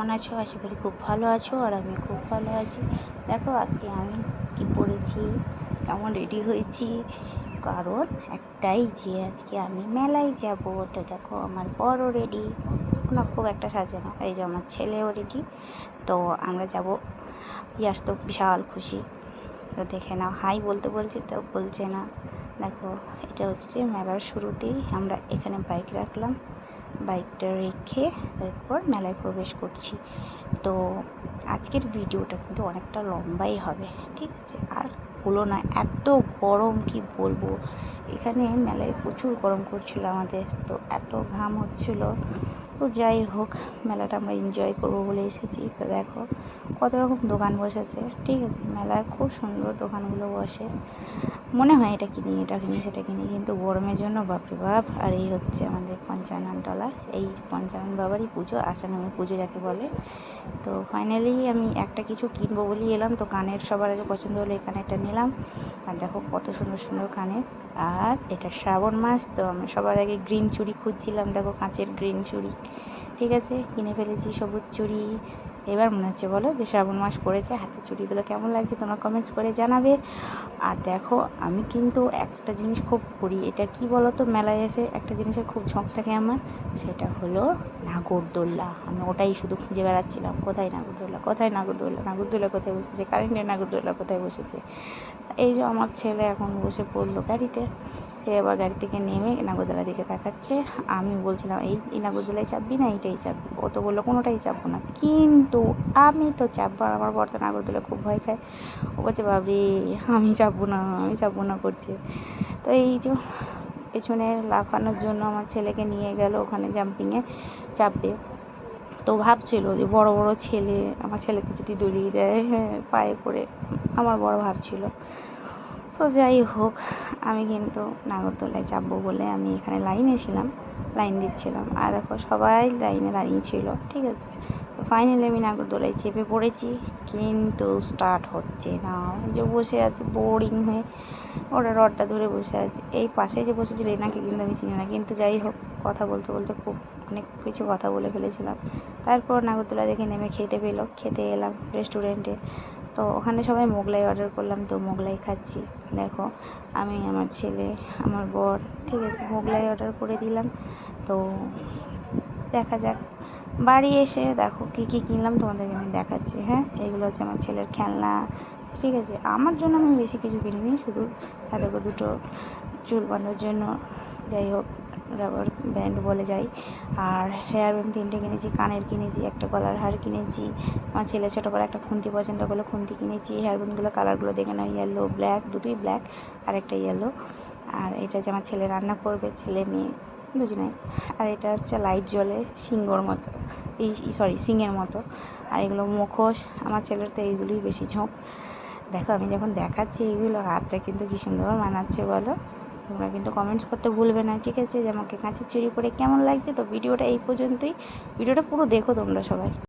কেমন আছো? আশা করি খুব ভালো আছো, আর আমি খুব ভালো আছি। দেখো আজকে আমি কি পরেছি, কেমন রেডি হয়েছি, কারণ একটাই যে আজকে আমি মেলায় যাব। তো দেখো আমার বড় রেডি, না খুব একটা সাজে না, এই যে আমার ছেলেও রেডি। তো আমরা যাব, ইয়াস তো বিশাল খুশি। তো দেখে নাও, হাই বলতে বলছি তো বলছে না। দেখো এটা হচ্ছে মেলার শুরুতেই আমরা এখানে বাইক রাখলাম, বাইকটা রেখে তারপর মেলায় প্রবেশ করছি। তো আজকের ভিডিওটা কিন্তু অনেকটা লম্বাই হবে, ঠিক আছে? আর বলো না, এত গরম কি বলবো, এখানে মেলায় প্রচুর গরম করছিল আমাদের, তো এত ঘাম হচ্ছিল। তো যাই হোক, মেলাটা আমরা এনজয় করবো বলে এসেছি। তো দেখো কত রকম দোকান বসেছে, ঠিক আছে? মেলায় খুব সুন্দর দোকানগুলো বসে, মনে হয় এটা কিনি এটা কিনি সেটা কিনি, কিন্তু গরমের জন্য বাপরে বাপ। আর এই হচ্ছে আমাদের পঞ্চাননতলা, এই পঞ্চানন বাবারই পুজো, আষাঢ় পুজো যাকে বলে। তো ফাইনালি আমি একটা কিছু কিনবো বলি এলাম। তো কানের সবার আগে পছন্দ হলো এই কানেরটা নিলাম। আর দেখো কত সুন্দর সুন্দর কানের। আর এটা শ্রাবণ মাস, তো আমি সবার আগে গ্রিন চুড়ি খুঁজছিলাম, দেখো কাঁচের গ্রিন চুড়ি, ঠিক আছে, কিনে ফেলেছি সবুজ চুড়ি। এবার মনে হচ্ছে বলো যে শ্রাবণ মাস পড়েছে, হাতের চুড়িগুলো কেমন লাগছে তোমরা কমেন্টস করে জানাবে। আর দেখো আমি কিন্তু একটা জিনিস খুব করি, এটা কি বলো তো, মেলায় এসে একটা জিনিসের খুব ঝোঁক থাকে আমার, সেটা হলো নাগরদোল্লা। আমি ওটাই শুধু খুঁজে বেড়াচ্ছিলাম, কোথায় নাগরদোল্লা, কোথায় নাগরদোল্লা, নাগরদোল্লা কোথায় বসেছে, কারেন্টের নাগরদোল্লা কোথায় বসেছে। এই যে আমার ছেলে এখন বসে পড়লো গাড়িতে, সে আবার গাড়ি থেকে নেমে নাগরদোলার দিকে তাকাচ্ছে। আমি বলছিলাম এই নাগরদোলায় চাপবি না এইটাই চাপবি, ও তো বললো কোনোটাই চাপবো না, কিন্তু আমি তো চাপবো। আর আমার বর তো নাগরদোলা খুব ভয় খায়, ও বলছে বাবরে আমি চাপবো না, আমি চাপবো না করছে। তো এই যে পেছনে লাফানোর জন্য আমার ছেলেকে নিয়ে গেল ওখানে জাম্পিংয়ে চাপবে। তো ভাবছিল যে বড় বড় ছেলে, আমার ছেলেকে যদি দড়িয়ে দেয় হ্যাঁ পায়ে পড়ে, আমার বড় ভাবছিল। তো যাই হোক, আমি কিন্তু নাগরদোলায় চাপবো বলে আমি এখানে লাইনে ছিলাম, লাইন দিচ্ছিলাম। আর দেখো সবাই লাইনে দাঁড়িয়েছিল, ঠিক আছে? তো ফাইনালি আমি নাগরদোলায় চেপে পড়েছি, কিন্তু স্টার্ট হচ্ছে না। যে বসে আছে বোরিং হয়ে, ওরা রডটা ধরে বসে আছে। এই পাশে যে বসেছিল এনাকে কিন্তু আমি চিনি না, কিন্তু যাই হোক কথা বলতে বলতে খুব অনেক কিছু কথা বলে ফেলেছিলাম। তারপর নাগরদোলা দেখে নেমে খেতে পেলো, খেতে এলাম রেস্টুরেন্টে। তো ওখানে সবাই মোগলাই অর্ডার করলাম, তো মোগলাই খাচ্ছি। দেখো আমি, আমার ছেলে, আমার বর, ঠিক আছে, মোগলাই অর্ডার করে দিলাম। তো দেখা যাক, বাড়ি এসে দেখো কী কী কিনলাম তোমাদেরকে আমি দেখাচ্ছি। হ্যাঁ, এগুলো হচ্ছে আমার ছেলের খেলনা, ঠিক আছে? আমার জন্য আমি বেশি কিছু কিনিনি, শুধু দেখো দুটো চুল বাঁধার জন্য, যাই হোক রাবার ব্যান্ড বলে যাই। আর হেয়ার ব্যান্ড 3টে কিনেছি, কানের কিনেছি, একটা গলার হার কিনেছি। আমার ছেলে ছোটোবেলা একটা খুন্তি পছন্দ করলো, খুন্তি কিনেছি। হেয়ার ব্যান্ডগুলো কালারগুলো দেখে নাও, ইয়েলো ব্ল্যাক, দুটোই ব্ল্যাক আর একটা ইয়েলো। আর এটা যে আমার ছেলে রান্না করবে, ছেলে মেয়ে বুঝি নাই। আর এটা হচ্ছে লাইট জ্বলে সিংহর মতো, এই সরি সিংয়ের মতো। আর এগুলো মুখোশ, আমার ছেলের তো এইগুলোই বেশি ঝোঁক। দেখো আমি যখন দেখাচ্ছি এইগুলো, হাতটা কিন্তু কী সুন্দর মানাচ্ছে বলো। তোমরা কিন্তু কমেন্টস করতে ভুলবে না, ঠিক আছে, যে আমাকে কাঁচের চুড়ি পরে কেমন লাগছে। তো ভিডিওটা এই পর্যন্তই, ভিডিওটা পুরো দেখো তোমরা সবাই।